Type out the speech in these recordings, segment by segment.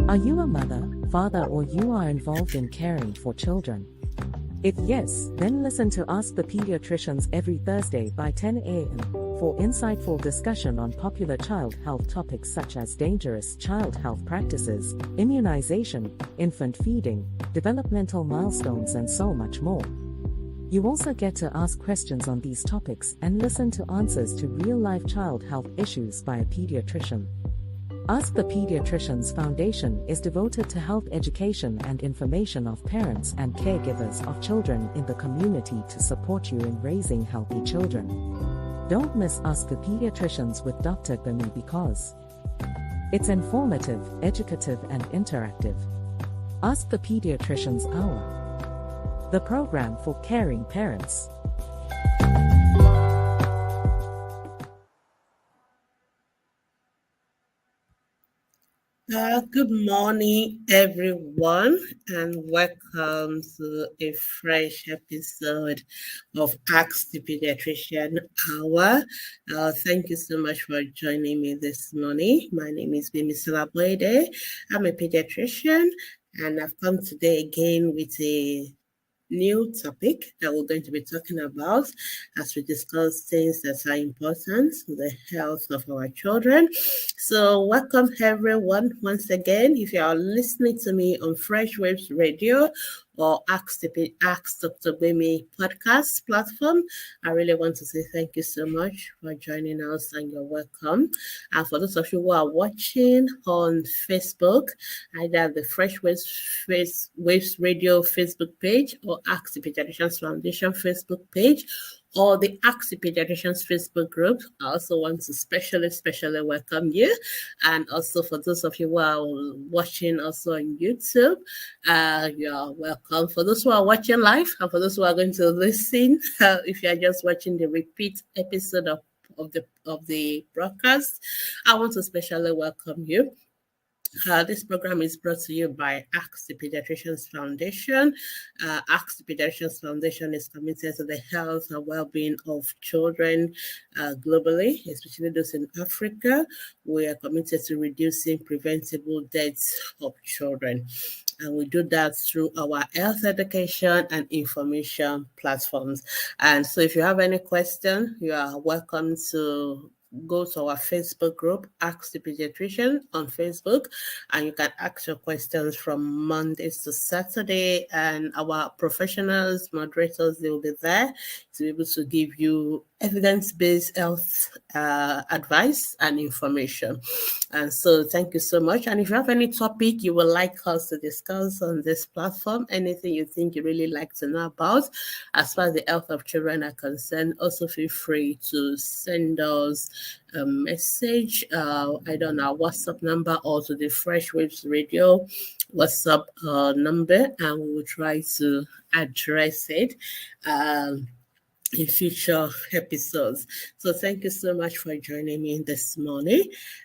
Are you a mother, father, or you are involved in caring for children? If yes, then listen to Ask the Pediatricians every Thursday by 10 a.m. for insightful discussion on popular child health topics such as dangerous child health practices, immunization, infant feeding, developmental milestones, and so much more. You also get to ask questions on these topics and listen to answers to real-life child health issues by a pediatrician. Ask the Pediatricians Foundation is devoted to health education and information of parents and caregivers of children in the community to support you in raising healthy children. Don't miss Ask the Pediatricians with Dr. Gbemi because it's informative, educative, and interactive. Ask the Pediatricians Hour, the program for caring parents. Good morning, everyone, and welcome to a fresh episode of Ask the Pediatrician Hour. Thank you so much for joining me this morning. My name is Gbemisola Boyede. I'm a pediatrician, and I've come today again with a new topic that we're going to be talking about as we discuss things that are important to the health of our children. So welcome everyone once again. If you are listening to me on Fresh Waves Radio or Ask Dr. Gbemi podcast platform, I really want to say thank you so much for joining us and you're welcome. And for those of you who are watching on Facebook, either the Fresh Waves Radio Facebook page or Ask the Pediatricians Foundation Facebook page, or the Ask the Pediatricians Facebook group, I also want to especially welcome you. And also for those of you who are watching also on YouTube, you're welcome. For those who are watching live, and for those who are going to listen, if you are just watching the repeat episode of the broadcast, I want to especially welcome you. This program is brought to you by Ask the Pediatricians Foundation. Ask the Pediatricians Foundation is committed to the health and well-being of children globally, especially those in Africa. We are committed to reducing preventable deaths of children. And we do that through our health education and information platforms. And so if you have any question, you are welcome to go to our Facebook group, Ask the Pediatrician on Facebook, and you can ask your questions from Mondays to Saturday, and our professionals, moderators, they will be there to be able to give you evidence-based health advice and information. And so thank you so much. And if you have any topic you would like us to discuss on this platform, anything you think you really like to know about as far as the health of children are concerned, also feel free to send us a message either on our WhatsApp number or to the Fresh Waves Radio WhatsApp number, and we will try to address it in future episodes. So thank you so much for joining me this morning.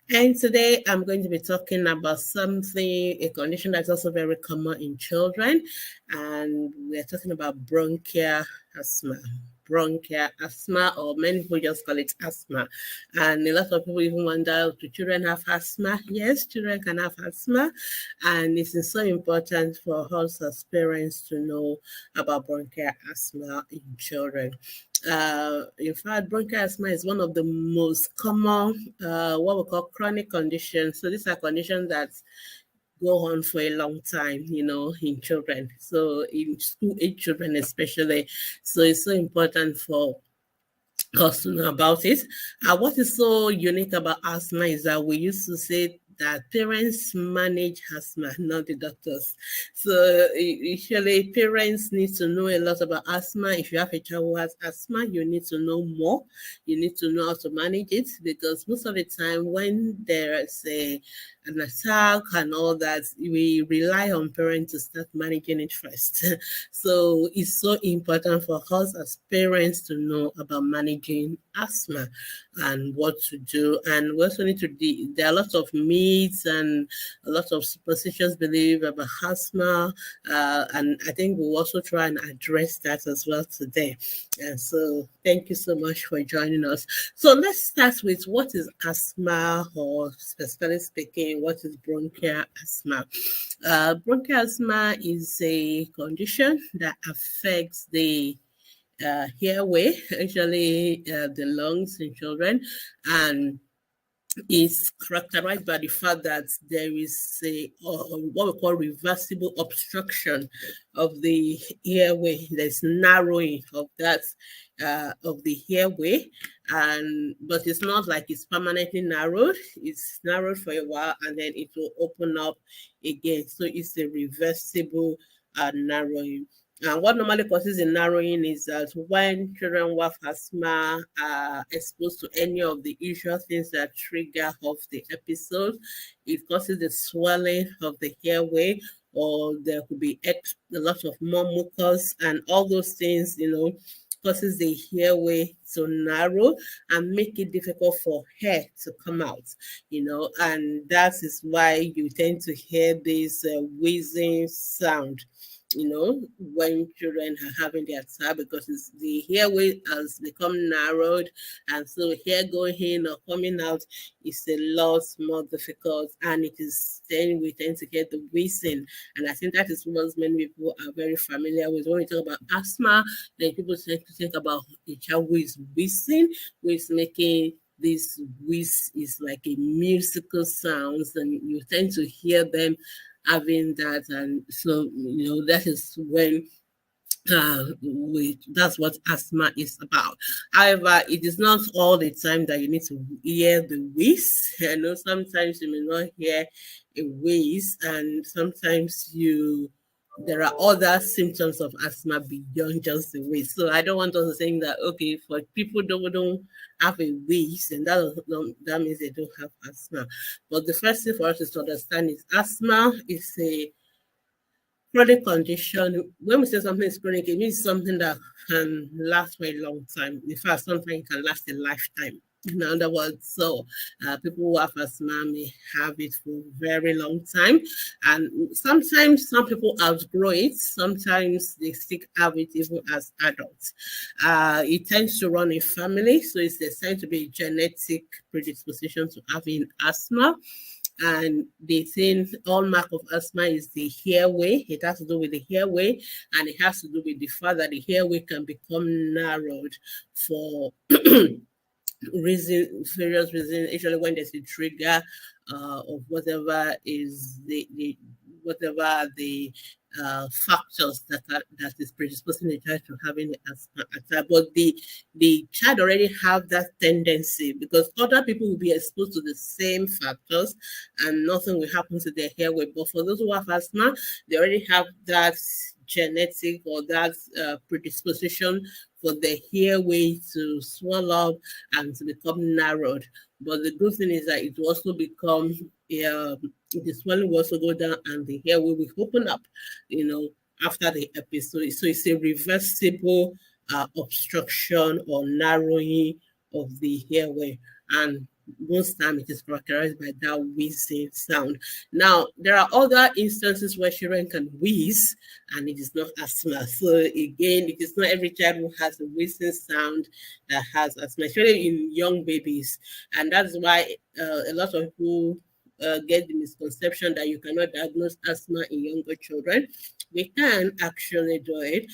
And today I'm going to be talking about a condition that's also very common in children, and we're talking about bronchial asthma. Bronchial asthma, or many people just call it asthma. And a lot of people even wonder, do children have asthma? Yes, children can have asthma. And it is so important for us as parents to know about bronchial asthma in children. In fact, bronchial asthma is one of the most common, what we call chronic conditions. So these are conditions that go on for a long time, in children. So in school-age children especially. So it's so important for us to know about it. What is so unique about asthma is that we used to say that parents manage asthma, not the doctors. So usually parents need to know a lot about asthma. If you have a child who has asthma, you need to know more. You need to know how to manage it, because most of the time when there is an attack and all that, we rely on parents to start managing it first. So it's so important for us as parents to know about managing asthma and what to do. And we also need to, there are lots of myths myths and a lot of superstitious belief about asthma, and I think we'll also try and address that as well today. And so thank you so much for joining us. So let's start with what is asthma, or specifically speaking, what is bronchial asthma? Bronchial asthma is a condition that affects the airway, actually the lungs in children, and is characterized by the fact that there is a what we call reversible obstruction of the airway. There's narrowing of that of the airway, and but it's not like it's permanently narrowed. It's narrowed for a while and then it will open up again. So it's a reversible narrowing. And what normally causes the narrowing is that when children with asthma are exposed to any of the usual things that trigger off the episode, it causes the swelling of the airway, or there could be a lot of more mucus, and all those things, causes the airway to narrow and make it difficult for air to come out, and that is why you tend to hear this wheezing sound, when children are having their attack, because the airway has become narrowed, and so hair going in or coming out is a lot more difficult, and it is then we tend to get the wheezing. And I think that is what many people are very familiar with. When we talk about asthma, then people tend to think about a child who is wheezing, who is making this wheeze is like a musical sounds, and you tend to hear them having that. And so that is when that's what asthma is about. However, it is not all the time that you need to hear the wheeze. I know sometimes you may not hear a wheeze, and sometimes there are other symptoms of asthma beyond just the wheeze. So I don't want us to think that, okay, for people who don't have a wheeze, and that means they don't have asthma. But the first thing for us is to understand is asthma is a chronic condition. When we say something is chronic, it means something that can last for a long time. In fact, something can last a lifetime. In other words, so people who have asthma may have it for a very long time, and sometimes some people outgrow it. Sometimes they still have it even as adults. It tends to run in family, so it's assigned to be a genetic predisposition to having asthma. And the hallmark of asthma is the airway. It has to do with the airway, and it has to do with the fact that the airway can become narrowed for various reasons. Actually, when there's a trigger of whatever is whatever the factors that is predisposing the child to having the asthma attack. But the child already have that tendency, because other people will be exposed to the same factors and nothing will happen to their airway. But for those who have asthma, they already have that genetic or that predisposition for the airway to swell up and to become narrowed. But the good thing is that it will also become the swelling will also go down and the airway will open up, after the episode. So it's a reversible obstruction or narrowing of the airway. And most time it is characterized by that wheezing sound. Now, there are other instances where children can wheeze and it is not asthma. So again, it is not every child who has a wheezing sound that has asthma, especially in young babies. And that's why a lot of people get the misconception that you cannot diagnose asthma in younger children. We can actually do it,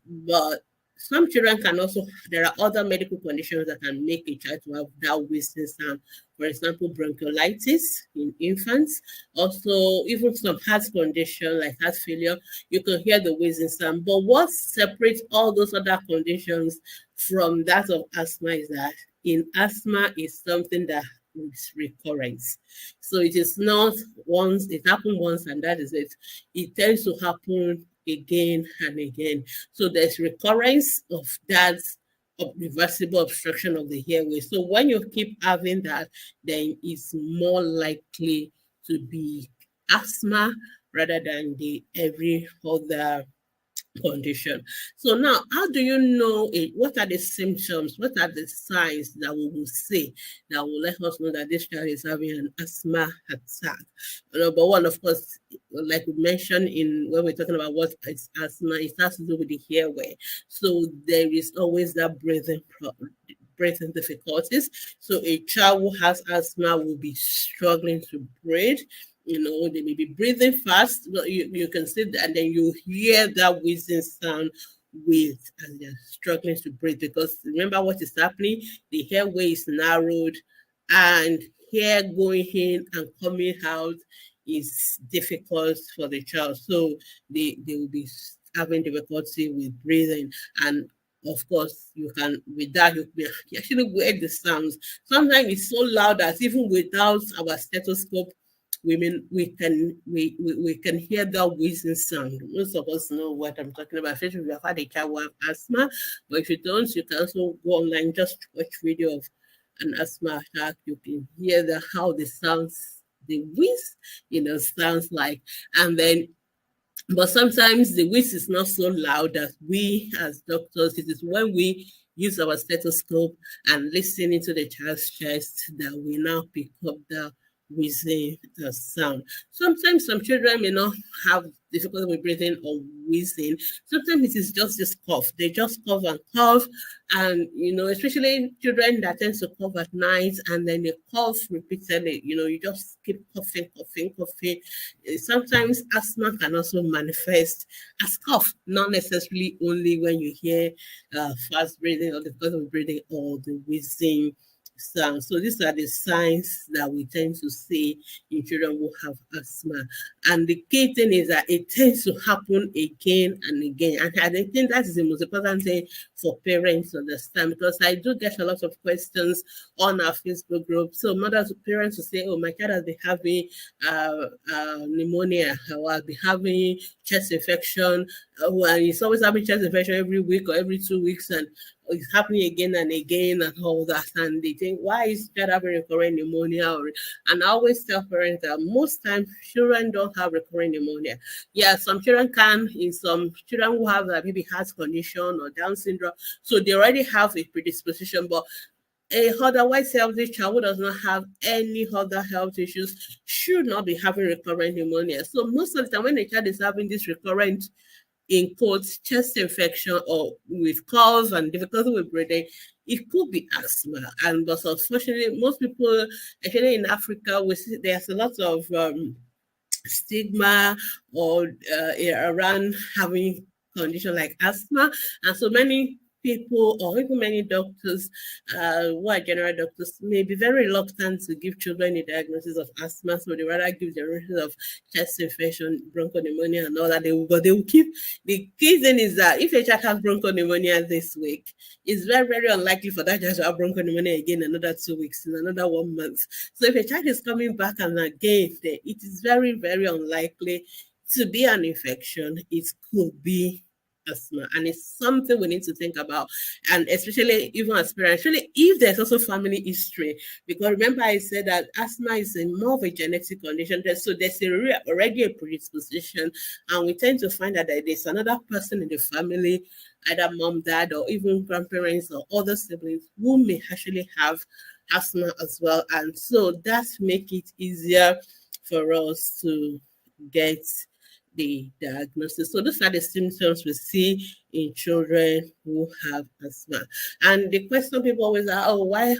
but some children can also, there are other medical conditions that can make a child to have that wheezing sound. For example, bronchiolitis in infants. Also, even some heart condition like heart failure, you can hear the wheezing sound. But what separates all those other conditions from that of asthma is that in asthma is something that is recurrence. So it is not once, it happened once and that is it. It tends to happen again and again. So there's recurrence of that reversible obstruction of the airway. So when you keep having that, then it's more likely to be asthma rather than the every other condition. So now, how do you know it? What are the symptoms? What are the signs that we will see that will let us know that this child is having an asthma attack? Number one, of course, like we mentioned in when we're talking about what is asthma, it has to do with the airway. So there is always that breathing difficulties. So a child who has asthma will be struggling to breathe. They may be breathing fast. You can see that, and then you hear that wheezing sound as they're struggling to breathe. Because remember what is happening: the airway is narrowed, and air going in and coming out is difficult for the child. So they will be having difficulty with breathing. And of course, you can, with that, you actually hear the sounds. Sometimes it's so loud that even without our stethoscope, we can hear that wheezing sound. Most of us know what I'm talking about, especially if you have had a child who have asthma. But if you don't, you can also go online, just watch video of an asthma attack. You can hear how the sounds, the wheeze, sounds like. And then, but sometimes the wheeze is not so loud that we as doctors, it is when we use our stethoscope and listen into the child's chest that we now pick up the wheezing sound. Sometimes some children may not have difficulty with breathing or wheezing. Sometimes it is just this cough. They just cough and cough. And, especially children that tend to cough at night and then they cough repeatedly, you just keep coughing. Sometimes asthma can also manifest as cough, not necessarily only when you hear fast breathing or difficulty with breathing or the wheezing sound. So these are the signs that we tend to see in children who have asthma. And the key thing is that it tends to happen again and again. And I think that is the most important thing for parents to understand, because I do get a lot of questions on our Facebook group. So mothers, parents will say, oh, my child has been having pneumonia, or I'll be having chest infection, and he's always having chest infection every week or every 2 weeks, and it's happening again and again and all that. And they think, why is that having recurrent pneumonia? And I always tell parents that most times children don't have recurrent pneumonia. Yeah, some children can, in some children who have maybe heart condition or Down syndrome, so they already have a predisposition. But a otherwise healthy child who does not have any other health issues should not be having recurrent pneumonia. So most of the time when a child is having this recurrent, in quotes, chest infection or with cough and difficulty with breathing, it could be asthma. But unfortunately, most people, especially in Africa, we see there's a lot of stigma or around having condition like asthma, and so many people or even many doctors who are general doctors may be very reluctant to give children a diagnosis of asthma, so they rather give diagnosis of chest infection, bronchopneumonia and all that. But they will keep, the key thing is that if a child has bronchopneumonia this week, it's very, very unlikely for that child to have bronchopneumonia again another 2 weeks, in another 1 month. So if a child is coming back and again, it is very, very unlikely to be an infection. It could be asthma, and it's something we need to think about, and especially even as parents, especially if there's also family history, because remember I said that asthma is more of a genetic condition, so there's already a predisposition, and we tend to find that there's another person in the family, either mom, dad, or even grandparents or other siblings, who may actually have asthma as well, and so that make it easier for us to get the diagnosis. So those are the symptoms we see in children who have asthma. And the question people always are, oh, why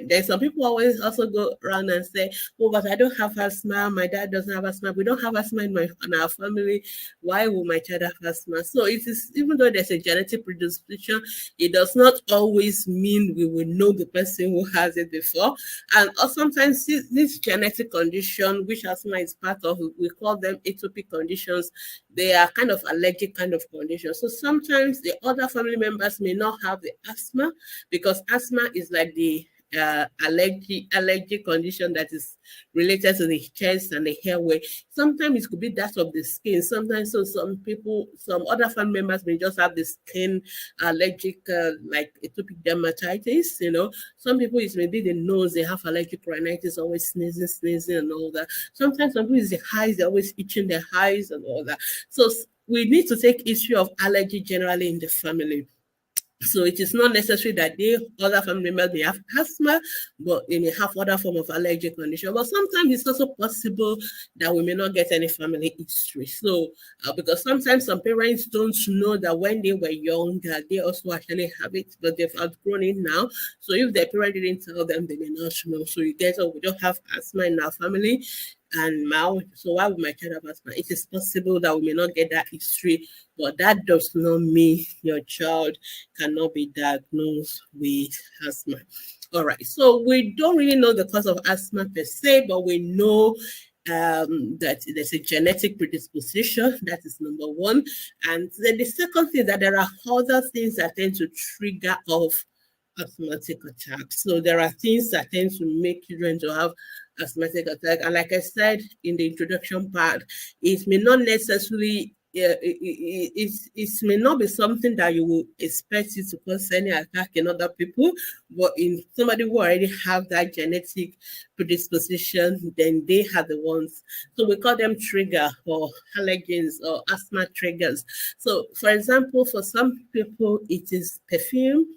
there's some people always also go around and say, oh, but I don't have asthma, my dad doesn't have asthma, we don't have asthma in our family, why will my child have asthma? So it is, even though there's a genetic predisposition, it does not always mean we will know the person who has it before. And sometimes this genetic condition, which asthma is part of, we call them atopic conditions. They are kind of allergic kind of conditions. So sometimes the other family members may not have the asthma, because asthma is like the allergic condition that is related to the chest and the airway. Sometimes it could be that of the skin. Sometimes, so some other family members may just have the skin allergic, like atopic dermatitis. Some people it may be the nose, they have allergic rhinitis, always sneezing and all that. Sometimes some people it's the eyes, they're always itching their eyes and all that. So we need to take history of allergy generally in the family. So it is not necessary that other family members may have asthma, but they may have other form of allergic condition. But sometimes it's also possible that we may not get any family history. So because sometimes some parents don't know that when they were young that they also actually have it, but they've outgrown it now. So if their parent didn't tell them, they may not know. So you get, oh, we don't have asthma in our family. And now, so why would my child have asthma? It is possible that we may not get that history, but that does not mean your child cannot be diagnosed with asthma. All right, so we don't really know the cause of asthma per se, but we know that there's a genetic predisposition. That is number one. And then the second thing, that there are other things that tend to trigger off asthmatic attacks. So there are things that tend to make children to have asthmatic attack. And like I said in the introduction part, it may not necessarily it may not be something that you will expect it to cause any attack in other people, but in somebody who already have that genetic predisposition, then they are the ones. So we call them trigger or allergens or asthma triggers. So for example, for some people, it is perfume,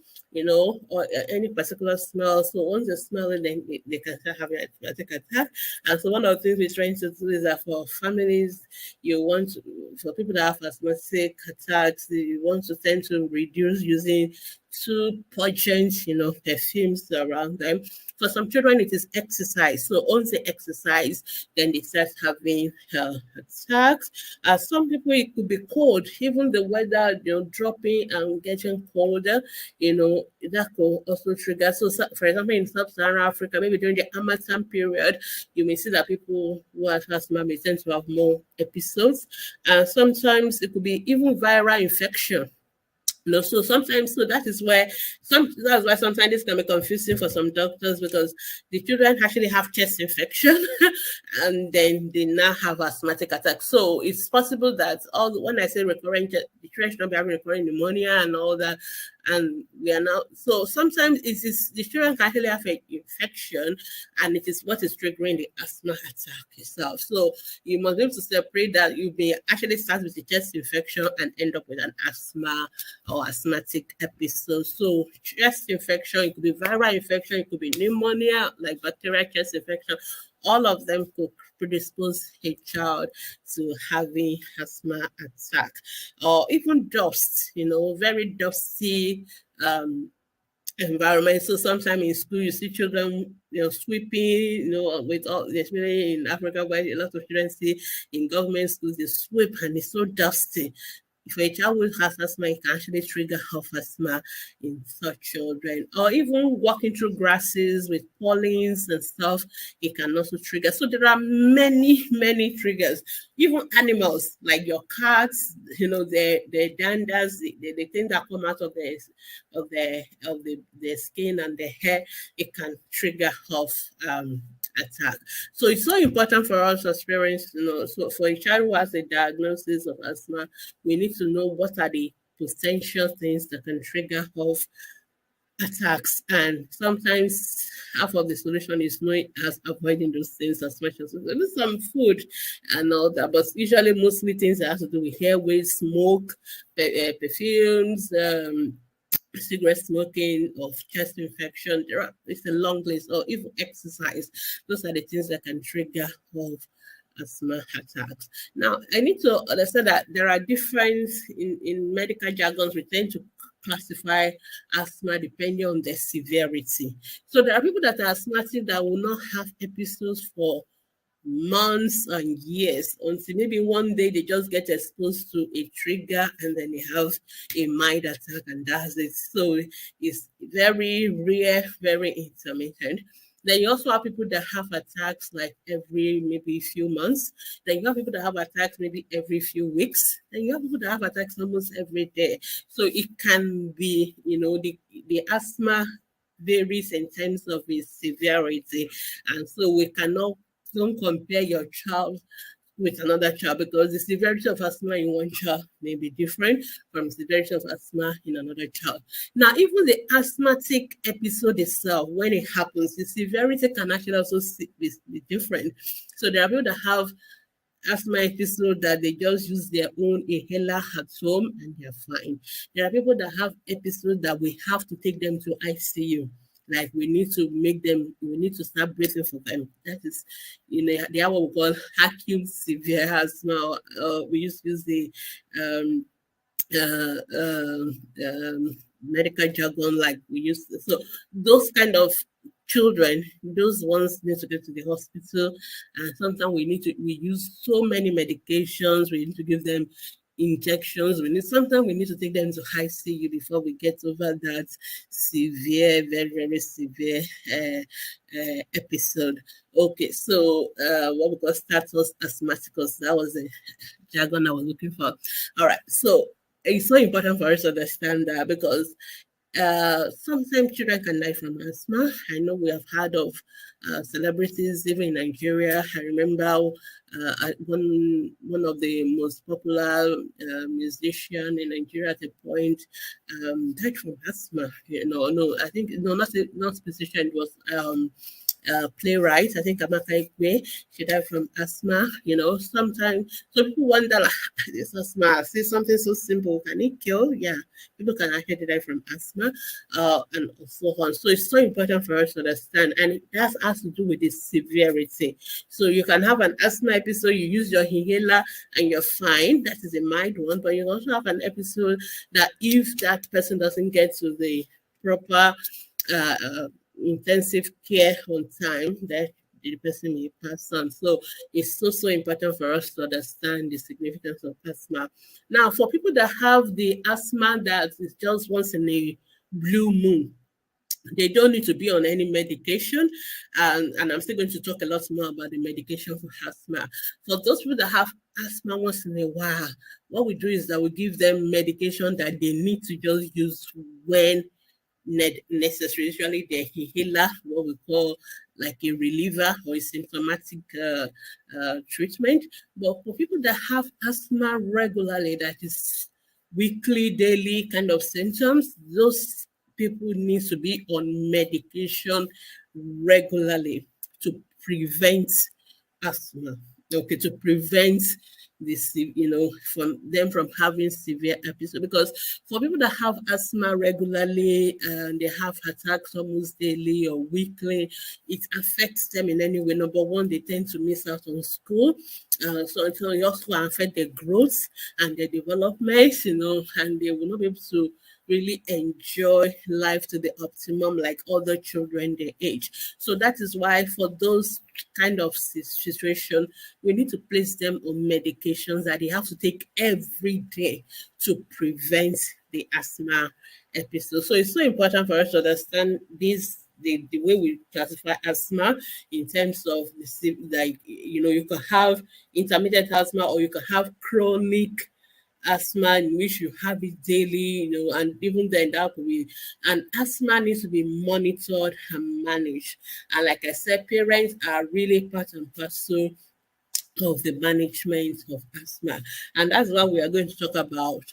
or any particular smell. So once they smell it, then they can start having an asthmatic attack. And so one of the things we're trying to do is that for families, for people that have asthmatic attacks, you want to tend to reduce using too pungent, perfumes around them. For some children, it is exercise. So once they exercise, then they start having attacks. Some people, it could be cold. Even the weather, dropping and getting colder, that could also trigger. So for example, in Sub-Saharan Africa, maybe during the Harmattan period, you may see that people who have asthma may tend to have more episodes. And sometimes it could be even viral infection. So sometimes, that is why sometimes this can be confusing for some doctors, because the children actually have chest infection and then they now have asthmatic attacks. So it's possible that when I say recurrent, the children should not be having recurrent pneumonia and all that. And we are now, so sometimes the children can actually have an infection, and it is what is triggering the asthma attack itself. So you must be able to separate that. You may actually start with the chest infection and end up with an asthma or asthmatic episode. So chest infection, it could be viral infection, it could be pneumonia, like bacterial chest infection. All of them could predispose a child to having asthma attack. Or even dust, very dusty environment. So sometimes in school, you see children, sweeping, with all, especially in Africa, where a lot of children see in government schools, they sweep and it's so dusty. If a child with asthma, it can actually trigger asthma in such children. Or even walking through grasses with pollens and stuff, it can also trigger. So there are many, many triggers. Even animals like your cats, their danders, the things that come out of their skin and their hair, it can trigger attack. So it's so important for us as parents, so for a child who has a diagnosis of asthma, we need to know what are the potential things that can trigger off attacks. And sometimes half of the solution is knowing as avoiding those things as much as possible. Some food and all that, but usually mostly things that have to do with airways, smoke, perfumes, cigarette smoking, of chest infection. It's a long list, or even exercise. Those are the things that can trigger of asthma attacks. Now, I need to understand that there are difference in medical jargons. We tend to classify asthma depending on the severity. So there are people that are asthmatic that will not have episodes for months and years, until maybe one day they just get exposed to a trigger and then they have a mild attack, and that's it. So it's very rare, very intermittent. Then you also have people that have attacks like every maybe few months. Then you have people that have attacks maybe every few weeks. Then you have people that have attacks almost every day. So it can be, the asthma varies in terms of its severity. And so we cannot don't compare your child with another child, because the severity of asthma in one child may be different from the severity of asthma in another child. Now, even the asthmatic episode itself, when it happens, the severity can actually also be different. So there are people that have asthma episode that they just use their own inhaler at home and they're fine. There are people that have episodes that we have to take them to ICU. Like we need to start breathing for them. That is, they have what we call acute severe asthma. We used to use the um, uh, um, medical jargon like we used to. So those kind of children, those ones need to go to the hospital, and sometimes we use so many medications. We need to give them injections. Sometimes we need to take them to high CU before we get over that severe, very, very severe episode. Okay, so what we call status asthmaticus, that was the jargon I was looking for. All right, so it's so important for us to understand that because sometimes children can die from asthma. I know we have heard of celebrities even in Nigeria. I remember one of the most popular musician in Nigeria at a point died from asthma. No, I think no, not musician. It was playwright. I think Amaka Ikwe, she died from asthma. Sometimes so people wonder, like, this asthma, see something so simple, can it kill? Yeah, people can actually die from asthma, and so on. So it's so important for us to understand, and it has to do with the severity. So you can have an asthma episode, you use your inhaler, and you're fine. That is a mild one, but you also have an episode that if that person doesn't get to the proper intensive care on time, that the person may pass on. So it's so important for us to understand the significance of asthma. Now, for people that have the asthma that is just once in a blue moon, they don't need to be on any medication. And I'm still going to talk a lot more about the medication for asthma. For those people that have asthma once in a while, what we do is that we give them medication that they need to just use when necessary, usually the inhaler, what we call like a reliever or a symptomatic treatment. But for people that have asthma regularly, that is weekly, daily kind of symptoms, those people need to be on medication regularly to prevent asthma. Okay, to prevent this, from having severe episodes. Because for people that have asthma regularly and they have attacks almost daily or weekly, it affects them in any way. Number one, they tend to miss out on school. So it also affect their growth and their development, and they will not be able to really enjoy life to the optimum like other children their age. So that is why for those kind of situation, we need to place them on medications that they have to take every day to prevent the asthma episode. So it's so important for us to understand this, the way we classify asthma in terms of you can have intermittent asthma or you can have chronic asthma in which you have it daily, and even then that could be, and asthma needs to be monitored and managed. And like I said, parents are really part and parcel of the management of asthma. And that's what we are going to talk about,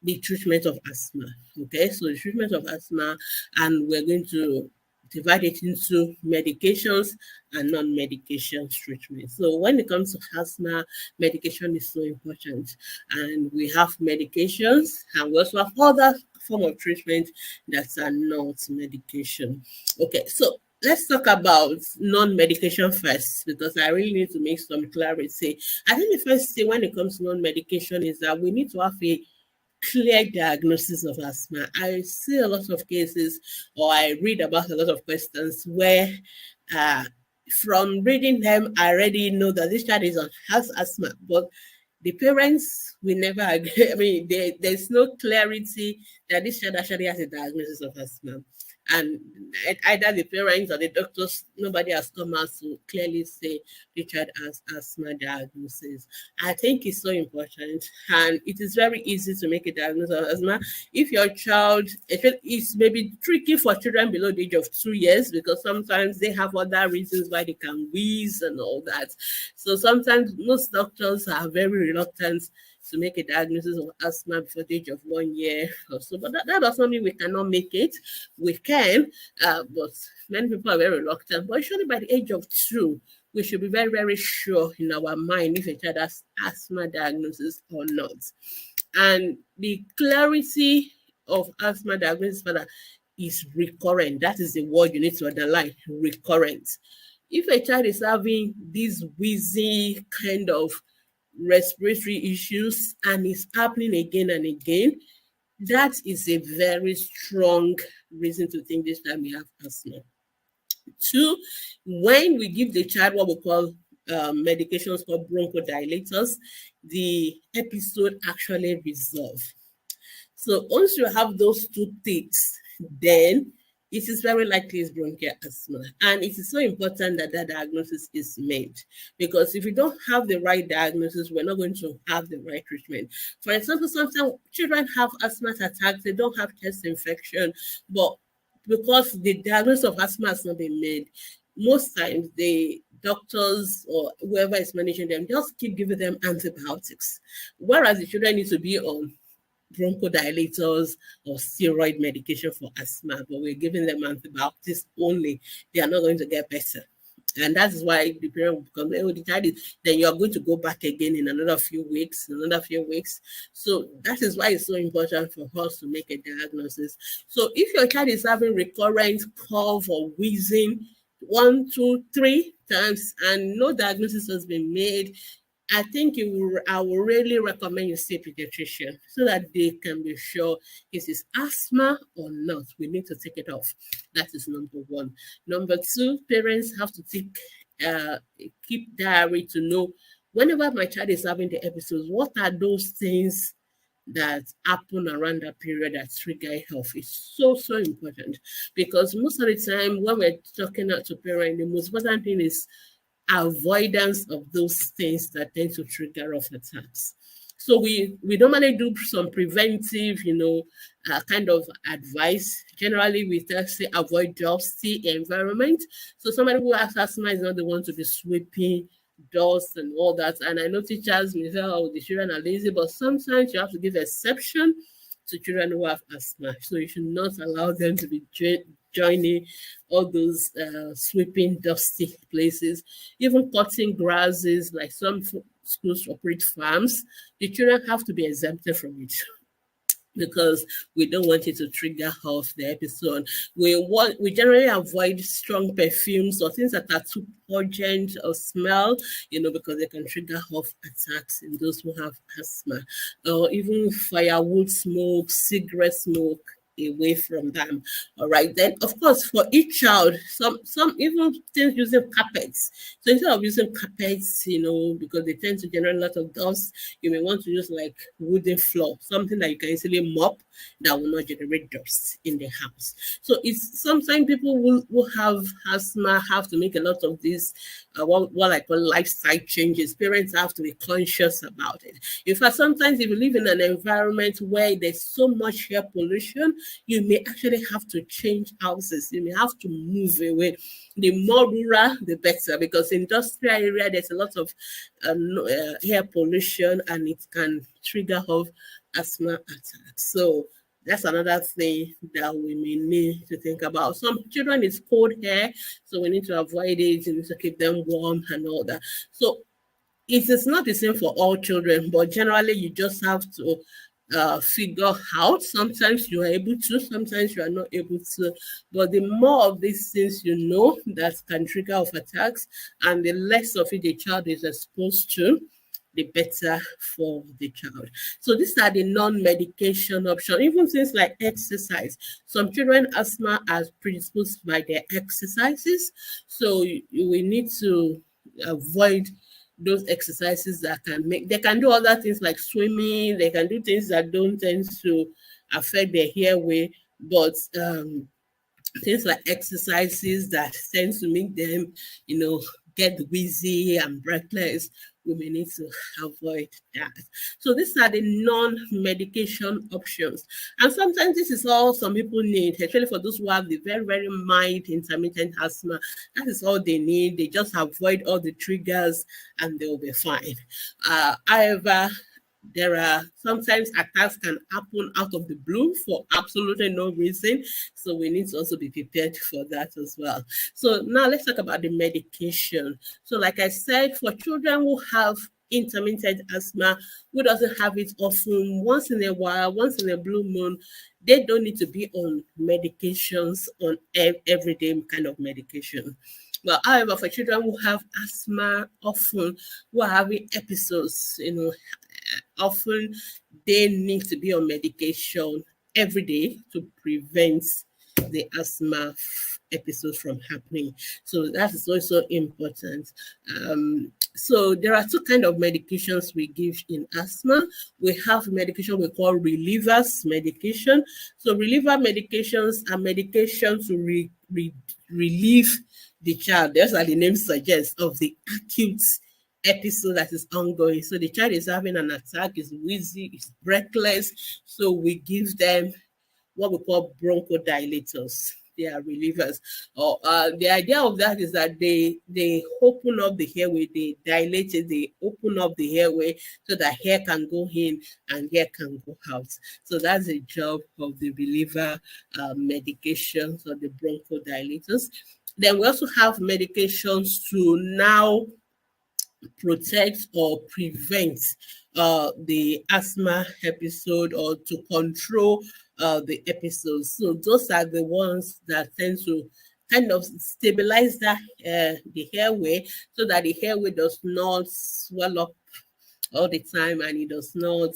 the treatment of asthma. Okay, so the treatment of asthma, and we're going to divide it into medications and non-medication treatment. So when it comes to asthma, medication is so important. And we have medications and we also have other form of treatment that are not medication. Okay, so let's talk about non-medication first, because I really need to make some clarity. I think the first thing when it comes to non-medication is that we need to have a clear diagnosis of asthma. I see a lot of cases, or I read about a lot of questions where from reading them, I already know that this child has asthma, but the parents will never agree. I mean, there's no clarity that this child actually has a diagnosis of asthma. And either the parents or the doctors, nobody has come out to clearly say the child has asthma diagnosis. I think it's so important, and it is very easy to make a diagnosis of asthma. If your child, it's maybe tricky for children below the age of 2 years because sometimes they have other reasons why they can wheeze and all that. So sometimes most doctors are very reluctant to make a diagnosis of asthma before the age of 1 year or so. But that does not mean we cannot make it. We can, but many people are very reluctant. But usually by the age of 2, we should be very, very sure in our mind if a child has asthma diagnosis or not. And the clarity of asthma diagnosis further is recurrent. That is the word you need to underline, recurrent. If a child is having these wheezy kind of respiratory issues and it's happening again and again, that is a very strong reason to think this child may have asthma. Two, when we give the child what we call medications called bronchodilators, the episode actually resolve. So once you have those two things, then it is very likely it's bronchial asthma. And it is so important that that diagnosis is made, because if we don't have the right diagnosis, we're not going to have the right treatment. For example, sometimes children have asthma attacks, they don't have chest infection, but because the diagnosis of asthma has not been made, most times the doctors or whoever is managing them just keep giving them antibiotics, whereas the children need to be on bronchodilators or steroid medication for asthma, but we're giving them antibiotics only. They are not going to get better. And that is why the parent will become, oh, the child is, then you're going to go back again in another few weeks. So that is why it's so important for us to make a diagnosis. So if your child is having recurrent cough or wheezing 1, 2, 3 times and no diagnosis has been made, I think I will really recommend you see a pediatrician so that they can be sure is it asthma or not. We need to take it off. That is number one. Number two, parents have to keep diary to know whenever my child is having the episodes, what are those things that happen around that period that trigger health. Is so, so important, because most of the time when we're talking out to parents, the most important thing is avoidance of those things that tend to trigger off attacks. So we normally do some preventive, kind of advice. Generally, we say avoid dusty environment. So somebody who has asthma is not the one to be sweeping dust and all that. And I know teachers may say, oh, the children are lazy, but sometimes you have to give exception to children who have asthma. So you should not allow them to be joining all those sweeping dusty places, even cutting grasses, like some schools operate farms. The children have to be exempted from it, because we don't want it to trigger off the episode. We generally avoid strong perfumes or things that are too pungent or smell, because they can trigger off attacks in those who have asthma. Or even firewood smoke, cigarette smoke, away from them. All right. Then, of course, for each child, some even things using carpets. So instead of using carpets, because they tend to generate a lot of dust, you may want to use like wooden floor, something that you can easily mop that will not generate dust in the house. So it's sometimes people who have asthma have to make a lot of these what I call lifestyle changes. Parents have to be conscious about it. In fact, sometimes if you live in an environment where there's so much air pollution, you may actually have to change houses. You may have to move away. The more rural, the better, because industrial area, there's a lot of air pollution and it can trigger off asthma attacks. So that's another thing that we may need to think about. Some children, it's cold air, so we need to avoid it. We need to keep them warm and all that. So it is not the same for all children, but generally you just have to figure out. Sometimes you are able to, sometimes you are not able to. But the more of these things that can trigger off attacks, and the less of it the child is exposed to, the better for the child. So these are the non-medication options. Even things like exercise. Some children asthma are predisposed by their exercises. So we need to avoid those exercises that they can do other things like swimming, they can do things that don't tend to affect their airway, but things like exercises that tend to make them, get wheezy and breathless, we may need to avoid that. So these are the non-medication options. And sometimes this is all some people need, especially for those who have the very, very mild intermittent asthma. That is all they need. They just avoid all the triggers and they'll be fine. However, There are sometimes attacks can happen out of the blue for absolutely no reason. So we need to also be prepared for that as well. So now let's talk about the medication. So like I said, for children who have intermittent asthma, who doesn't have it often, once in a while, once in a blue moon, they don't need to be on medications, on everyday kind of medication. But however, for children who have asthma often, who are having episodes, often they need to be on medication every day to prevent the asthma episodes from happening. So that is also important. So there are two kind of medications we give in asthma. We have medication we call relievers medication. So reliever medications are medications to relieve the child, just as the name suggests, of the acute episode that is ongoing. So the child is having an attack, is wheezy, is breathless. So we give them what we call bronchodilators. They are relievers. Or the idea of that is that they open up the airway, they dilate it, they open up the airway so that air can go in and air can go out. So that's the job of the reliever medications or the bronchodilators. Then we also have medications to now protect or prevent the asthma episode or to control the episodes. So those are the ones that tend to kind of stabilize the airway so that the airway does not swell up all the time and it does not,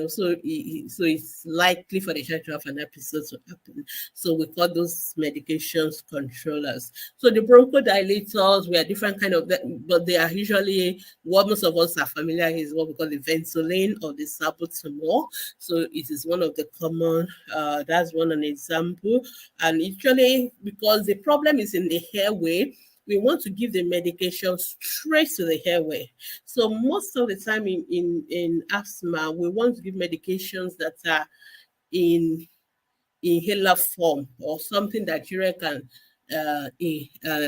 so it's likely for the child to have an episode to happen. So we call those medications controllers. So the bronchodilators, we are different kind of that, but they are usually what most of us are familiar with, is what we call the Ventolin or the salbutamol. So it is one of the common, that's an example. And usually because the problem is in the airway, we want to give the medication straight to the airway. So most of the time in asthma, we want to give medications that are in inhaler form or something that children can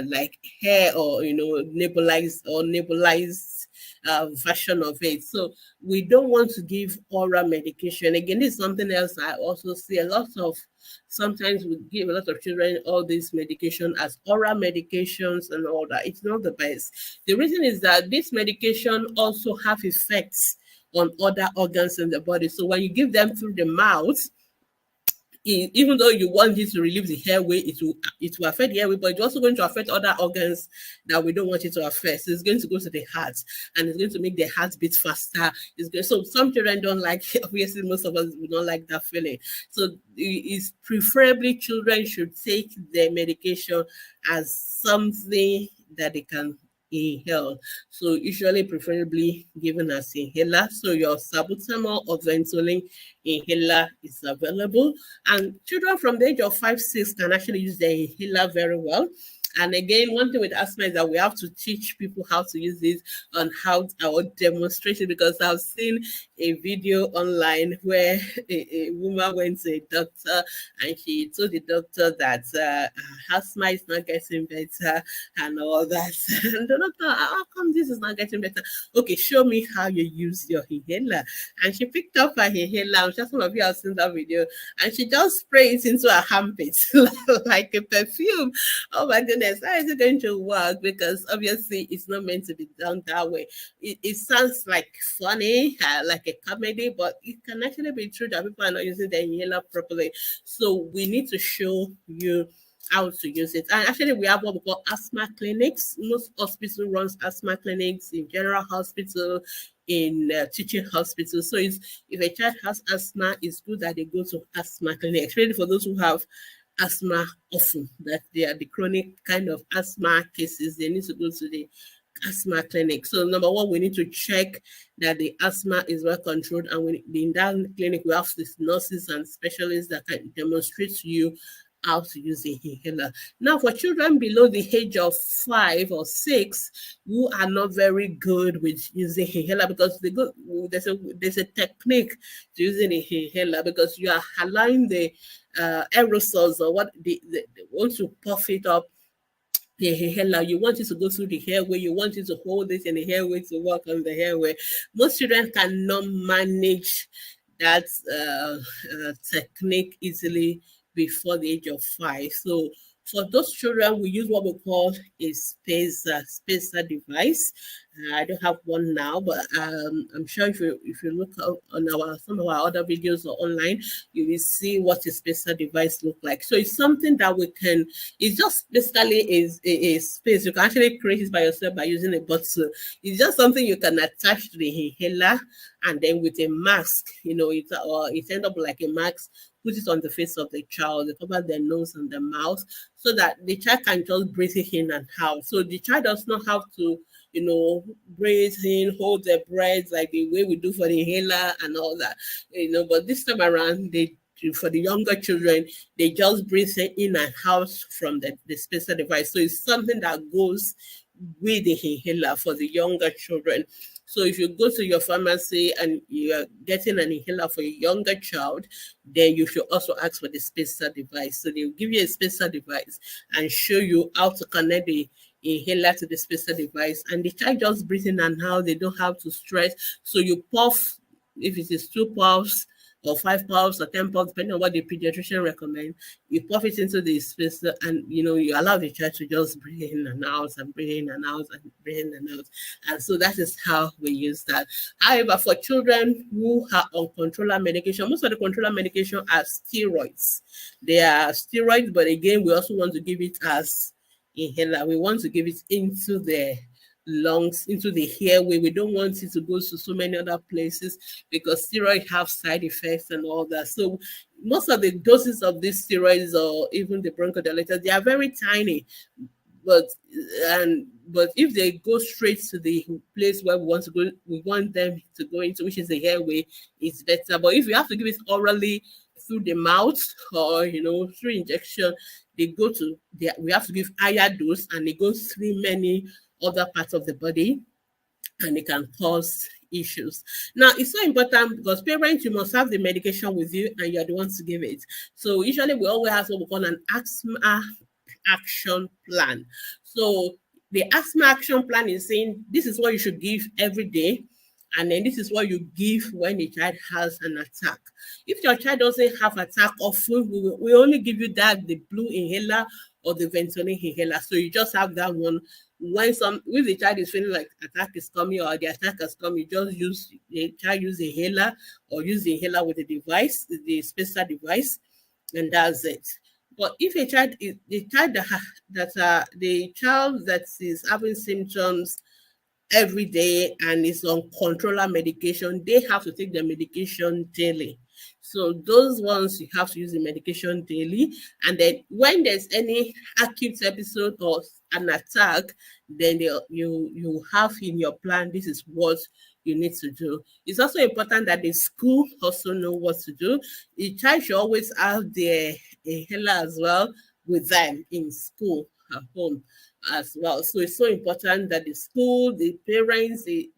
like hair or nebulized version of it. So we don't want to give oral medication. Again, this is something else I also see a lot of. Sometimes we give a lot of children all this medication as oral medications and all that. It's not the best. The reason is that this medication also have effects on other organs in the body. So when you give them through the mouth, even though you want it to relieve the airway, it will affect the airway, but it's also going to affect other organs that we don't want it to affect. So it's going to go to the heart, and it's going to make the heart beat faster. So some children don't like. Obviously, most of us we don't like that feeling. So it's preferably children should take their medication as something that they can inhale. So usually preferably given as inhaler. So your salbutamol or Ventolin inhaler is available. And children from the age of 5, 6 can actually use the inhaler very well. And again, one thing with asthma is that we have to teach people how to use it on how our demonstration, because I've seen a video online where a woman went to a doctor and she told the doctor that asthma is not getting better and all that. And the doctor, how come this is not getting better? Okay, show me how you use your inhaler. And she picked up her inhaler. I'm sure some of you have seen that video. And she just sprayed it into her armpit like a perfume. Oh my goodness, how is it going to work? Because obviously it's not meant to be done that way. It sounds like funny, like a comedy, but it can actually be true that people are not using the inhaler properly. So we need to show you how to use it. And actually, we have what we call asthma clinics. Most hospital runs asthma clinics in general hospital, in teaching hospitals. So if a child has asthma, it's good that they go to asthma clinic, especially for those who have asthma often, that they are the chronic kind of asthma cases. They need to go to the asthma clinic. So number one, we need to check that the asthma is well controlled, and in that clinic we have these nurses and specialists that can demonstrate to you how to use the inhaler. Now, for children below the age of 5 or 6 who are not very good with using inhaler, because there's a technique to using the inhaler, because you are allowing the aerosols or what they want to puff it up the inhaler, you want it to go through the airway, you want it to hold it in the airway to work on the airway. Most children cannot manage that technique easily before the age of 5. So for those children, we use what we call a spacer device. I don't have one now, but I'm sure if you look up on some of our other videos or online, you will see what a spacer device look like. So it's something that we can. It's just basically a space. You can actually create it by yourself by using a bottle. It's just something you can attach to the inhaler, and then with a mask, it ends up like a mask. Put it on the face of the child, they cover their nose and their mouth, so that the child can just breathe it in and out. So the child does not have to, breathe in, hold their breath like the way we do for the inhaler and all that. But this time around, for the younger children, they just breathe in and out from the spacer device. So it's something that goes with the inhaler for the younger children. So if you go to your pharmacy and you're getting an inhaler for a younger child, then you should also ask for the spacer device. So they'll give you a spacer device and show you how to connect the inhaler to the spacer device. And the child just breathing and how they don't have to stress. So you puff, if it is 2 puffs, or 5 puffs or 10 puffs, depending on what the pediatrician recommends, you puff it into the spacer, and you allow the child to just breathe in and out and breathe in and out and breathe in and out. And so that is how we use that. However, for children who are on controller medication, most of the controller medication are steroids. They are steroids, but again, we also want to give it as inhaler. We want to give it into the lungs, into the airway. We don't want it to go to so many other places because steroids have side effects and all that. So most of the doses of these steroids or even the bronchodilators, they are very tiny. But if they go straight to the place where we want to go, we want them to go into, which is the airway, it's better. But if you have to give it orally through the mouth or through injection, we have to give higher dose, and it goes through many other parts of the body, and it can cause issues. Now, it's so important because parents, you must have the medication with you and you're the ones to give it. So usually we always have what we call an asthma action plan. So the asthma action plan is saying this is what you should give every day, and then this is what you give when the child has an attack. If your child doesn't have attack often, we only give you the blue inhaler or the Ventolin inhaler. So you just have that one. If the child is feeling like attack is coming or the attack has come, you just use the inhaler or use the inhaler with the device, the spacer device, and that's it. But if the child that is having symptoms every day and is on controller medication, they have to take the medication daily. So those ones, you have to use the medication daily. And then when there's any acute episode or an attack, then you have in your plan, this is what you need to do. It's also important that the school also know what to do. The child should always have their inhaler as well with them in school at home as well. So it's so important that the school, the parents, the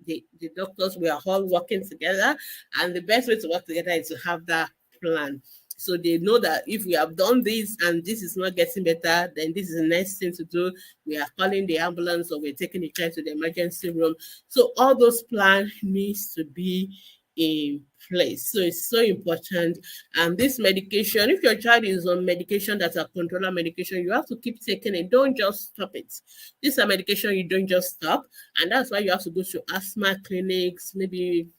doctors, we are all working together. And the best way to work together is to have that plan. So they know that if we have done this and this is not getting better, then this is the next thing to do. We are calling the ambulance or we're taking the child to the emergency room. So all those plans needs to be in place. So it's so important. And this medication, if your child is on medication that's a controller medication, you have to keep taking it. Don't just stop it. This is a medication you don't just stop. And that's why you have to go to asthma clinics, maybe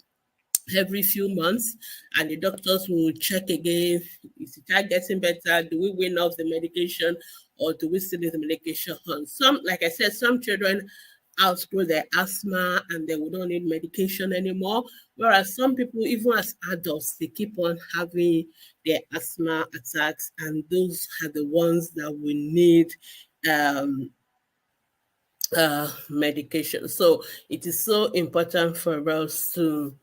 every few months, and the doctors will check again. Is the child getting better? Do we wean off the medication, or do we still need the medication on? Some, like I said, some children outgrow their asthma and they will not need medication anymore. Whereas some people, even as adults, they keep on having their asthma attacks, and those are the ones that we need medication. So it is so important for us to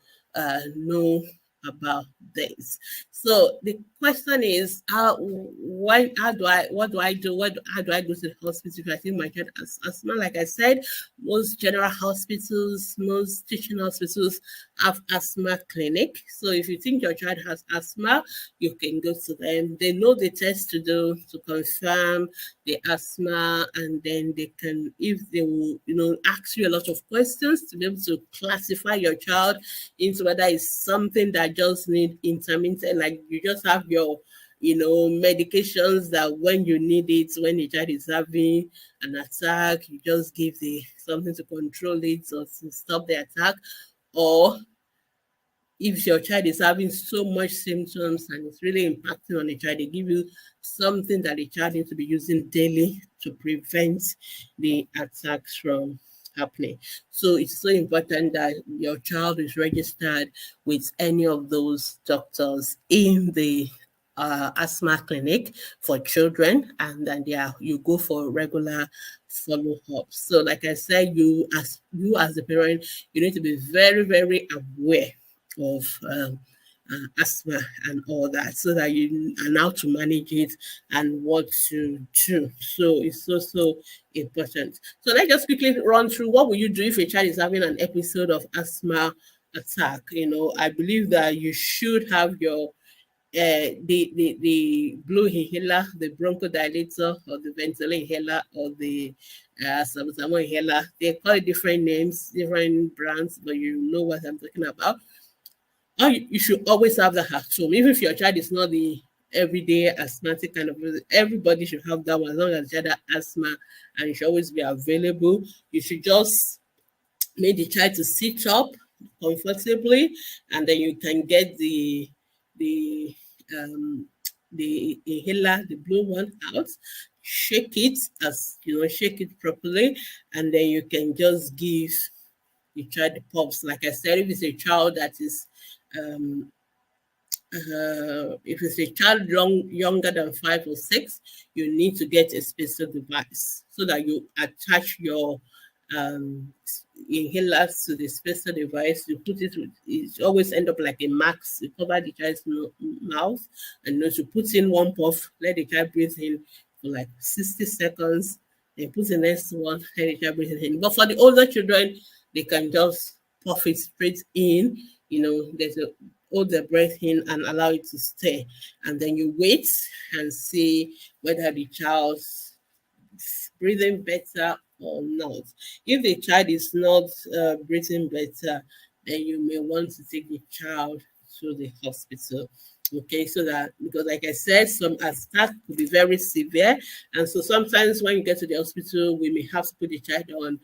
know about this. So the question is, how do I do? How do I go to the hospital if I think my child has asthma? Like I said, most general hospitals, most teaching hospitals have asthma clinic. So if you think your child has asthma, you can go to them. They know the test to do to confirm the asthma, and then they can, if they will, ask you a lot of questions to be able to classify your child into whether it's something that just need intermittent, like you just have your medications that when you need it, when the child is having an attack, you just give the something to control it or to stop the attack. Or if your child is having so much symptoms and it's really impacting on the child, they give you something that the child needs to be using daily to prevent the attacks from happening. So it's so important that your child is registered with any of those doctors in the asthma clinic for children, and then you go for regular follow-ups. So like I said, you as the parent, you need to be very, very aware of asthma and all that, so that you are now to manage it and what to do. So it's so important. So let's just quickly run through what will you do if a child is having an episode of asthma attack. I believe that you should have your the blue inhaler, the bronchodilator, or the ventilator inhaler, or the salbutamol inhaler. They call it different names, different brands, but you know what I'm talking about. You should always have that at home, even if your child is not the everyday asthmatic kind of person. Everybody should have that one, as long as the child has asthma, and it should always be available. You should just make the child to sit up comfortably, and then you can get the um, the inhaler, the blue one, out. Shake it, shake it properly, and then you can just give the child the puffs. Like I said, if it's a child that is um, if it's a child younger than 5 or 6, you need to get a special device so that you attach your um, inhalers to the special device. You put it always end up like a mask. You cover the child's mouth, and you put in one puff, let the child breathe in for like 60 seconds, then put the next one, let the child breathe in. But for the older children, they can just puff it straight in. There's a hold the breath in and allow it to stay. And then you wait and see whether the child's breathing better or not. If the child is not breathing better, then you may want to take the child to the hospital. Okay, so that, because like I said, some attacks could be very severe. And so sometimes when you get to the hospital, we may have to put the child on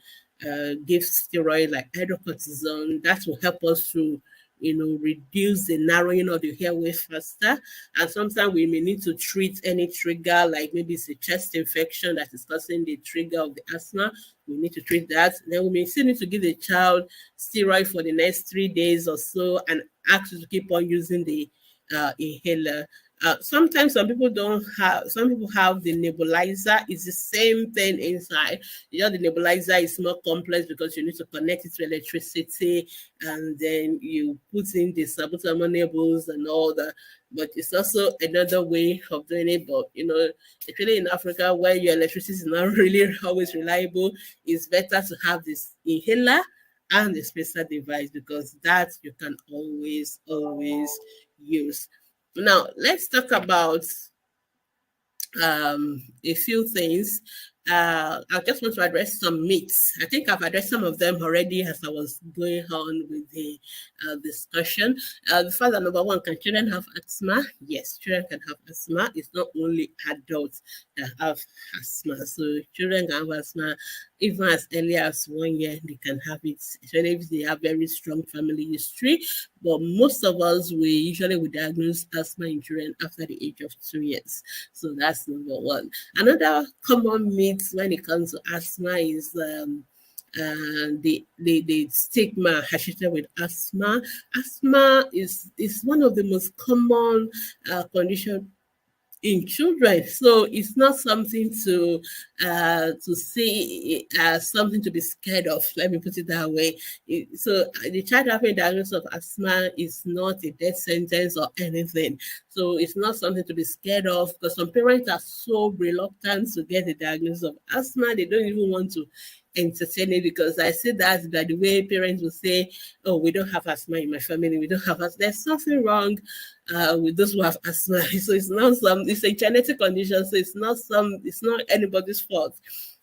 give steroid like hydrocortisone. That will help us to reduce the narrowing of the airway faster. And sometimes we may need to treat any trigger, like maybe it's a chest infection that is causing the trigger of the asthma. We need to treat that. Then we may still need to give the child steroid for the next 3 days or so, and ask you to keep on using the inhaler. Sometimes some people have the nebulizer. It's the same thing inside. The nebulizer is more complex because you need to connect it to electricity, and then you put in the salbutamol nebules and all that. But it's also another way of doing it. But especially in Africa, where your electricity is not really always reliable, it's better to have this inhaler and the special device, because that you can always use. Now, let's talk about a few things. I just want to address some myths. I think I've addressed some of them already as I was going on with the discussion. The fact that number one, can children have asthma? Yes, children can have asthma. It's not only adults that have asthma. So children can have asthma even as early as 1 year. They can have it, especially if they have very strong family history. But most of us, we diagnose asthma in children after the age of 2 years. So that's number one. Another common myth when it comes to asthma is the stigma associated with asthma. Asthma is one of the most common conditions in children. So it's not something to see as something to be scared of. Let me put it that way. So the child having a diagnosis of asthma is not a death sentence or anything. So it's not something to be scared of, because some parents are so reluctant to get a diagnosis of asthma. They don't even want to entertain it, because I see that by the way parents will say, "Oh, we don't have asthma in my family. We don't have asthma." There's something wrong with those who have asthma. So it's not it's a genetic condition. So it's not anybody's fault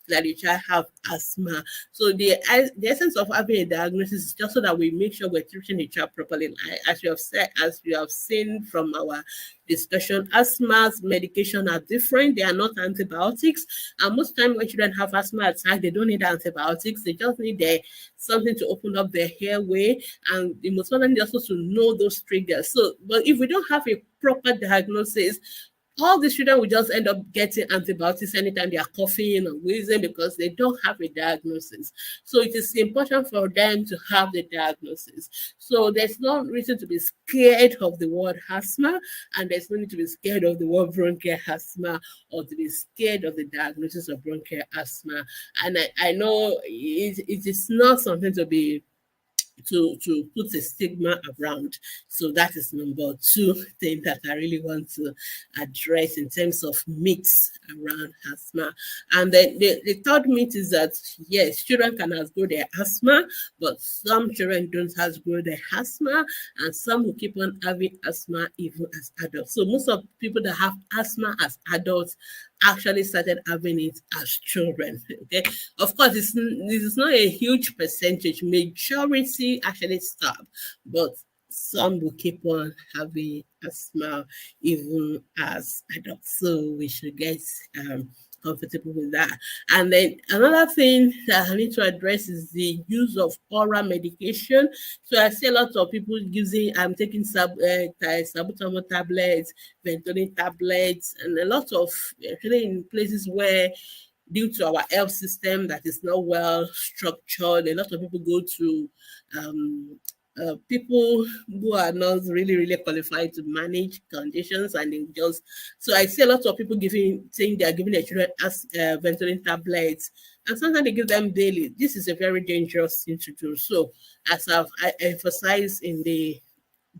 that the child have asthma. So the essence of having a diagnosis is just so that we make sure we're treating the child properly. As you have said, as you have seen from our discussion, asthma's medication are different. They are not antibiotics. And most time when children have asthma attack, they don't need antibiotics. They just need something to open up their airway. And the most important is also to know those triggers. So, but if we don't have a proper diagnosis, all the children will just end up getting antibiotics anytime they are coughing or wheezing, because they don't have a diagnosis. So it is important for them to have the diagnosis. So there's no reason to be scared of the word asthma, and there's no need to be scared of the word bronchial asthma, or to be scared of the diagnosis of bronchial asthma. And I know it is not something to be to put a stigma around. So that is number two thing that I really want to address in terms of myths around asthma. And then the third myth is that yes, children can outgrow their asthma, but some children don't outgrow their asthma, and some will keep on having asthma even as adults. So most of people that have asthma as adults actually started having it as children. Okay, of course, this is not a huge percentage. Majority actually stop, but some will keep on having asthma even as adults. So we should get comfortable with that. And then another thing that I need to address is the use of oral medication. So I see a lot of people using, I'm taking salbutamol tablets, Ventolin tablets, and a lot of, actually in places where due to our health system that is not well structured, a lot of people go to people who are not really qualified to manage conditions, and they just, so I see a lot of people saying they are giving their children as Ventolin tablets, and sometimes they give them daily. This is a very dangerous thing to do. So as I emphasized in the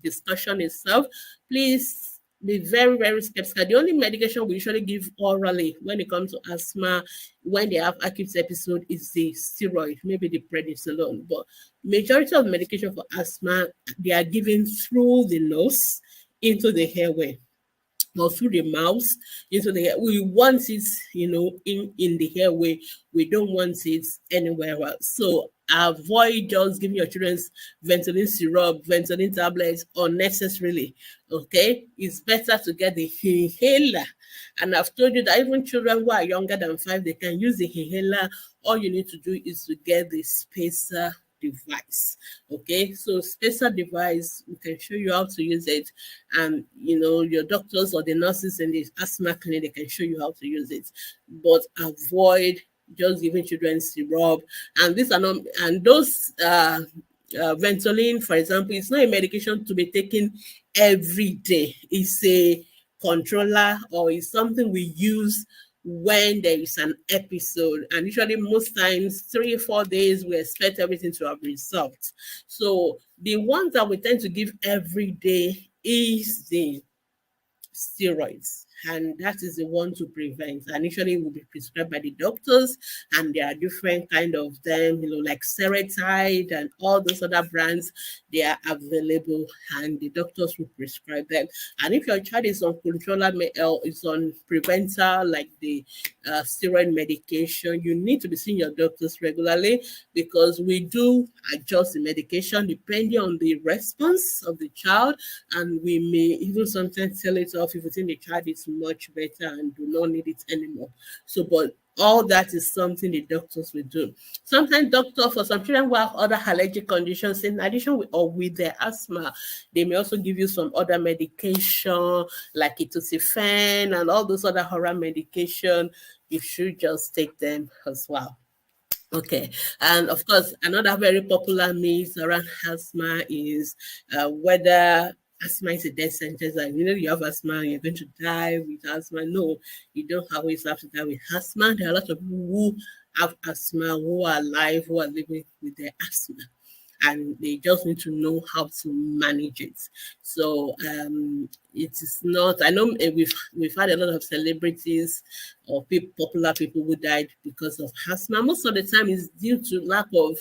discussion itself, please be very skeptical. The only medication we usually give orally when it comes to asthma, when they have acute episode, is the steroid, maybe the prednisolone. But majority of medication for asthma, they are given through the nose into the airway, or through the mouth into the air. We want it, in the airway. We don't want it anywhere else. So avoid just giving your children Ventolin syrup, Ventolin tablets unnecessarily. Okay, it's better to get the inhaler. And I've told you that even children who are younger than 5, they can use the inhaler. All you need to do is to get the spacer device. Okay, so spacer device, we can show you how to use it, and your doctors or the nurses in the asthma clinic, they can show you how to use it. But avoid just giving children syrup, and these are not, and those Ventolin, for example, it's not a medication to be taken every day. It's a controller, or it's something we use when there is an episode, and usually most times 3 or 4 days we expect everything to have resolved. So the ones that we tend to give every day is the steroids, and that is the one to prevent, and usually will be prescribed by the doctors, and there are different kind of them, like Seretide and all those other brands. They are available, and the doctors will prescribe them. And if your child is on controller, is on preventer, like the steroid medication, you need to be seeing your doctors regularly, because we do adjust the medication depending on the response of the child, and we may even sometimes tell it off if we think the child is much better and do not need it anymore. So, but all that is something the doctors will do. Sometimes doctors, for some children who have other allergic conditions, in addition with their asthma, they may also give you some other medication like etotifen and all those other oral medication. You should just take them as well. Okay, and of course, another very popular myth around asthma is whether asthma is a death sentence, and you have asthma and you're going to die with asthma. No, you don't always have to die with asthma. There are a lot of people who have asthma, who are alive, who are living with their asthma, and they just need to know how to manage it. So it is not. I know we've had a lot of celebrities or popular people who died because of asthma. Most of the time, it's due to lack of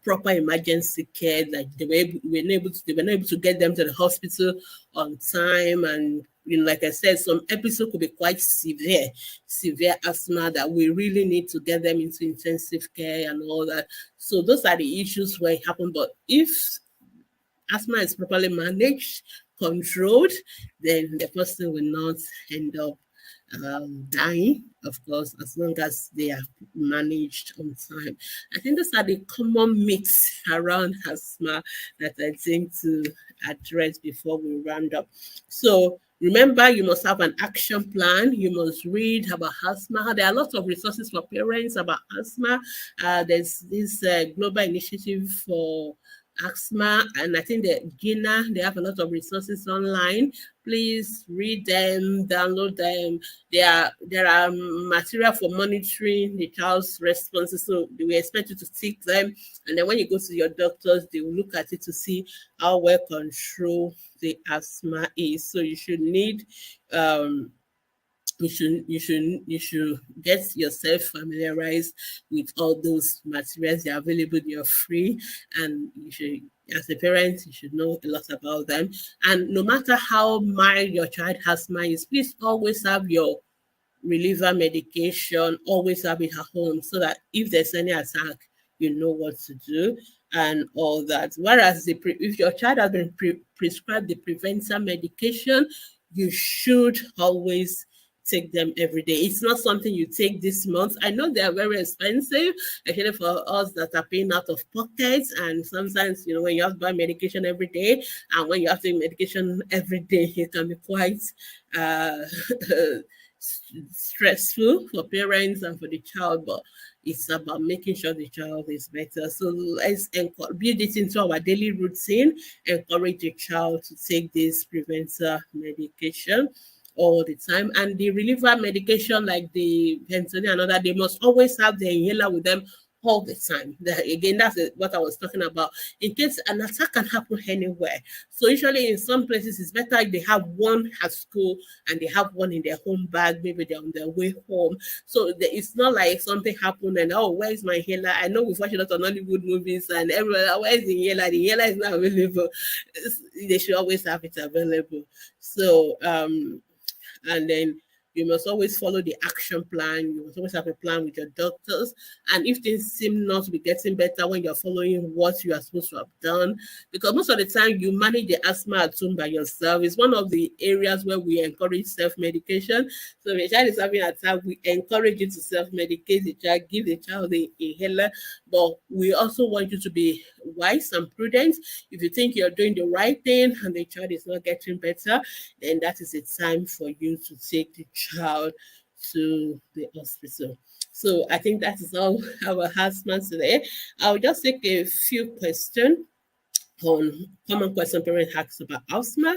proper emergency care. Like they were not able to get them to the hospital on time, and like I said, some episodes could be quite severe asthma that we really need to get them into intensive care and all that. So those are the issues where it happens. But if asthma is properly managed, controlled, then the person will not end up dying, of course, as long as they are managed on time. I think those are the common myths around asthma that I think to address before we round up. So remember, you must have an action plan. You must read about asthma. There are lots of resources for parents about asthma. There's this global initiative for asthma, and I think that Gina, they have a lot of resources online. Please read them, download them. There are material for monitoring the child's responses, so they will expect you to take them, and then when you go to your doctors, they will look at it to see how well controlled the asthma is. So you should need you should get yourself familiarized with all those materials. They're available, they're free, and you should, as a parent, you should know a lot about them. And no matter how mild your child asthma is, please always have your reliever medication, always have it at home, so that if there's any attack, you know what to do and all that. Whereas if your child has been prescribed the preventer medication, you should always take them every day. It's not something you take this month. I know they are very expensive, especially for us that are paying out of pocket. And sometimes, when you have to buy medication every day, and when you have to take medication every day, it can be quite stressful for parents and for the child, but it's about making sure the child is better. So let's build it into our daily routine, encourage the child to take this preventer medication all the time. And the reliever medication, like the penicillin and other, they must always have the inhaler with them all the time. Again, that's what I was talking about. In case an attack can happen anywhere. So usually in some places, it's better if they have one at school and they have one in their home bag. Maybe they're on their way home. So it's not like something happened and, oh, where's my inhaler? I know we've watched a lot of Hollywood movies and everywhere, where's the inhaler? The inhaler is not available. They should always have it available. So, and then you must always follow the action plan. You must always have a plan with your doctors. And if things seem not to be getting better when you're following what you are supposed to have done, because most of the time you manage the asthma at home by yourself. It's one of the areas where we encourage self-medication. So if a child is having an attack, we encourage you to self-medicate the child, give the child the inhaler. But we also want you to be wise and prudent. If you think you're doing the right thing and the child is not getting better, then that is a time for you to take the child to the hospital. So I think that is all our asthma today. I'll just take a few questions on common question parents ask about asthma.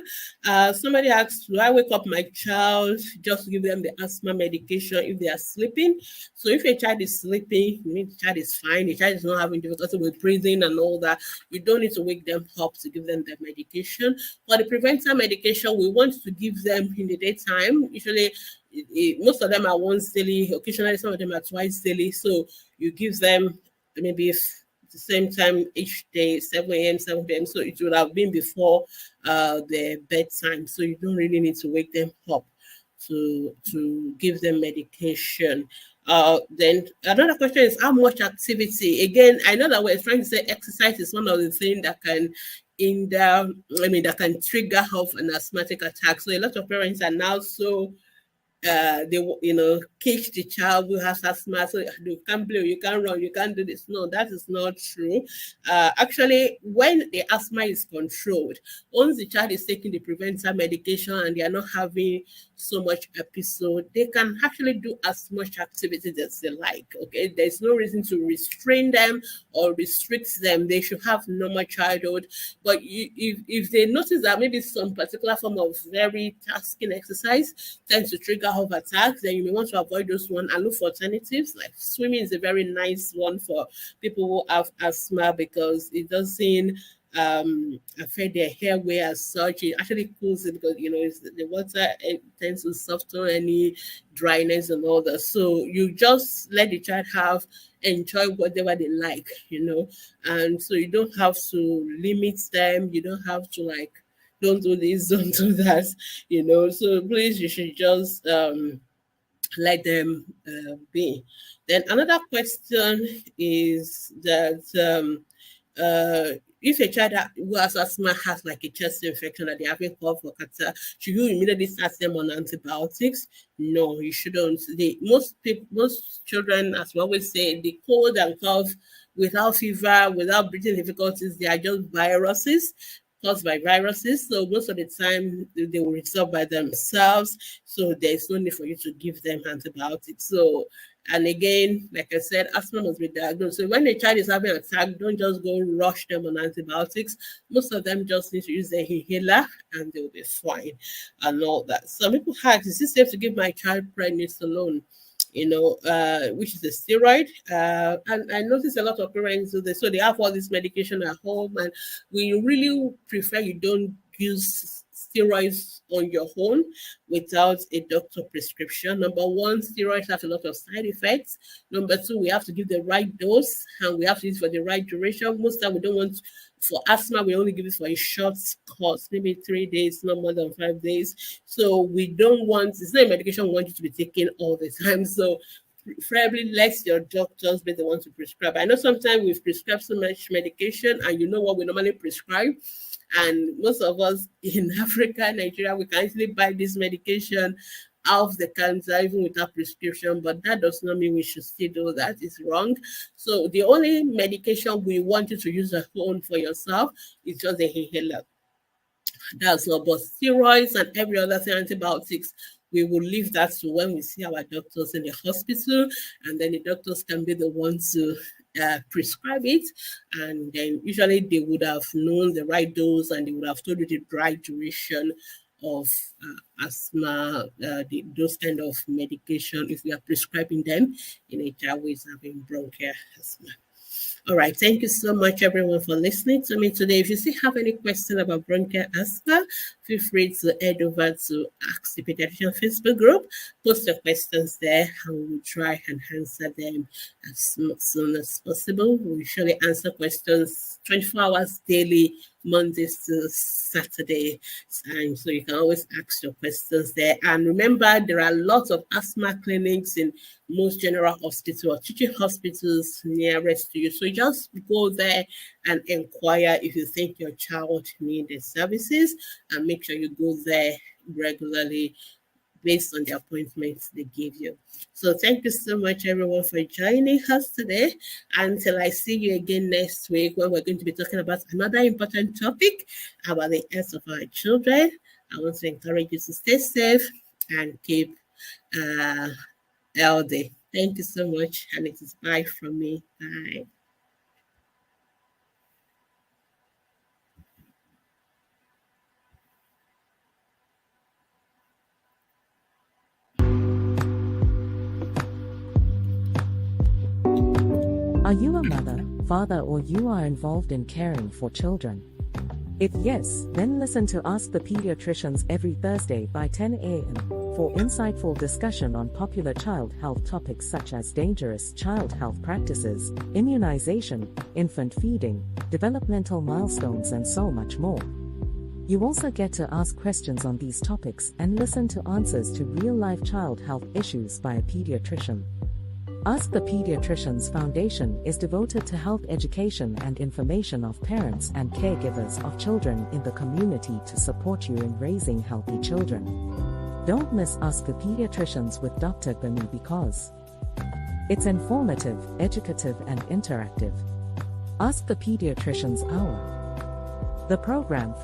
Somebody asked, do I wake up my child just to give them the asthma medication if they are sleeping? So if a child is sleeping, the child is fine, the child is not having difficulty with breathing and all that, you don't need to wake them up to give them the medication. For the preventer medication, we want to give them in the daytime. Usually, most of them are once daily, occasionally some of them are twice daily. So you give them maybe the same time each day, 7 a.m., 7 p.m. So it would have been before their bedtime. So you don't really need to wake them up to give them medication. Then another question is how much activity? Again, I know that we're trying to say exercise is one of the things that can that can trigger off an asthmatic attack. So a lot of parents are now so they cage the child who has asthma, so you can't play, you can't run, you can't do this. No, that is not true. Actually, when the asthma is controlled, once the child is taking the preventer medication and they are not having so much episode, they can actually do as much activity as they like. Okay, there's no reason to restrain them or restrict them. They should have normal childhood. But if they notice that maybe some particular form of very tasking exercise tends to trigger off attacks, then you may want to avoid those one and look for alternatives. Like swimming is a very nice one for people who have asthma because it doesn't affect their airway as such. It actually cools it because the water tends to soften any dryness and all that. So you just let the child enjoy whatever they like, and so you don't have to limit them. You don't have to don't do this, don't do that, So please, you should just let them be. Then another question is that if a child who has asthma has like a chest infection that they haven't called for catheter, should you immediately start them on antibiotics? No, you shouldn't. Most children, as we always say, the cold and cough without fever, without breathing difficulties, they are just viruses caused by viruses. So most of the time they will resolve by themselves. So there's no need for you to give them antibiotics. So, and again, like I said, asthma must be diagnosed. So when a child is having an attack, don't just go rush them on antibiotics. Most of them just need to use their inhaler and they'll be fine and all that. Some people ask, is it safe to give my child prednisolone? Which is a steroid. And I notice a lot of parents do this. So they have all this medication at home, and we really prefer you don't use steroids on your own without a doctor prescription. Number one, steroids have a lot of side effects. Number two, we have to give the right dose and we have to use it for the right duration. Most of the time, we don't want. For asthma, we only give it for a short course, maybe 3 days, not more than 5 days. So we don't want, it's not a medication we want you to be taking all the time. So preferably let your doctors be the ones to prescribe. I know sometimes we've prescribed so much medication and you know what we normally prescribe. And most of us in Africa, Nigeria, we can easily buy this medication off the counter even without prescription, but that does not mean we should still do that. It's wrong. So the only medication we want you to use at home for yourself is just the inhaler. That's all. But steroids and every other thing, antibiotics, we will leave that to when we see our doctors in the hospital, and then the doctors can be the ones to prescribe it. And then usually they would have known the right dose and they would have told you the right duration of asthma, those kind of medication, if we are prescribing them in a child who is having bronchial asthma. All right, thank you so much, everyone, for listening to me today. If you still have any question about bronchial asthma, feel free to head over to Ask the Paediatrician Facebook group. Post your questions there, and we will try and answer them as soon as possible. We usually answer questions 24 hours daily, Mondays to Saturday. And so you can always ask your questions there. And remember, there are lots of asthma clinics in most general hospitals or teaching hospitals nearest to you. So just go there and inquire if you think your child needs the services, and make sure you go there regularly based on the appointments they give you. So thank you so much, everyone, for joining us today. Until I see you again next week, when we're going to be talking about another important topic about the health of our children. I want to encourage you to stay safe and keep healthy. Thank you so much, and it is bye from me. Bye. Are you a mother, father, or you are involved in caring for children? If yes, then listen to Ask the Paediatricians every Thursday by 10 a.m. for insightful discussion on popular child health topics such as dangerous child health practices, immunization, infant feeding, developmental milestones, and so much more. You also get to ask questions on these topics and listen to answers to real-life child health issues by a pediatrician. Ask the Paediatricians Foundation is devoted to health education and information of parents and caregivers of children in the community to support you in raising healthy children. Don't miss Ask the Paediatricians with Dr. Gbemi because it's informative, educative, and interactive. Ask the Paediatricians Hour, the program for